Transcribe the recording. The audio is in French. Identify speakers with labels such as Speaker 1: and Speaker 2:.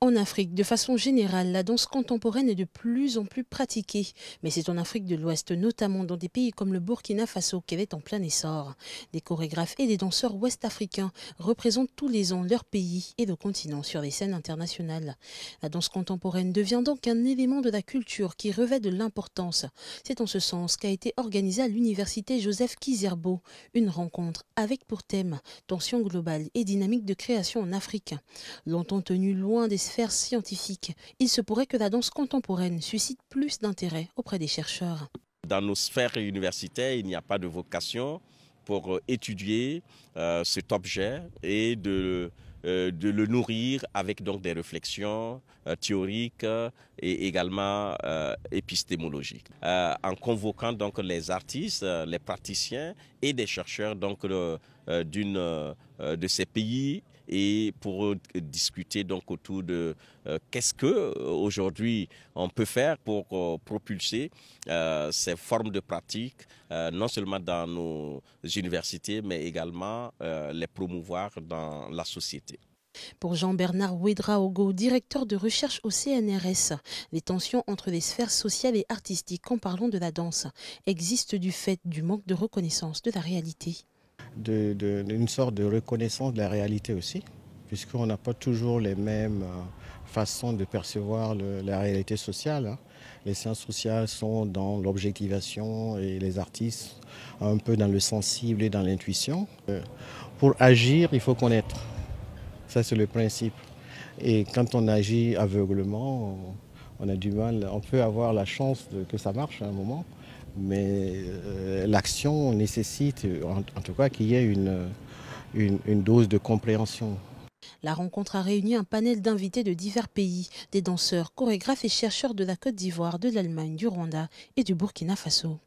Speaker 1: En Afrique, de façon générale, la danse contemporaine est de plus en plus pratiquée. Mais c'est en Afrique de l'Ouest, notamment dans des pays comme le Burkina Faso, qu'elle est en plein essor. Des chorégraphes et des danseurs ouest-africains représentent tous les ans leur pays et le continent sur les scènes internationales. La danse contemporaine devient donc un élément de la culture qui revêt de l'importance. C'est en ce sens qu'a été organisée à l'université Joseph Kizerbo une rencontre avec pour thème tension globale et dynamique de création en Afrique. Longtemps tenue loin des sphères scientifiques, il se pourrait que la danse contemporaine suscite plus d'intérêt auprès des chercheurs.
Speaker 2: Dans nos sphères universitaires, il n'y a pas de vocation pour étudier cet objet et de le nourrir avec donc des réflexions théoriques et également épistémologiques. En convoquant donc les artistes, les praticiens et des chercheurs donc de ces pays et pour discuter donc autour de qu'est-ce que aujourd'hui on peut faire pour propulser ces formes de pratique non seulement dans nos universités mais également les promouvoir dans la société.
Speaker 1: Pour Jean-Bernard Ouedraogo, directeur de recherche au CNRS, les tensions entre les sphères sociales et artistiques, en parlant de la danse, existent du fait du manque de reconnaissance de la réalité.
Speaker 3: D'une sorte de reconnaissance de la réalité aussi, puisqu'on n'a pas toujours les mêmes façons de percevoir la réalité sociale. Hein. Les sciences sociales sont dans l'objectivation et les artistes un peu dans le sensible et dans l'intuition. Pour agir, il faut connaître. Ça, c'est le principe. Et quand on agit aveuglement, on a du mal. On peut avoir la chance que ça marche à un moment, mais l'action nécessite en tout cas qu'il y ait une dose de compréhension.
Speaker 1: La rencontre a réuni un panel d'invités de divers pays, des danseurs, chorégraphes et chercheurs de la Côte d'Ivoire, de l'Allemagne, du Rwanda et du Burkina Faso.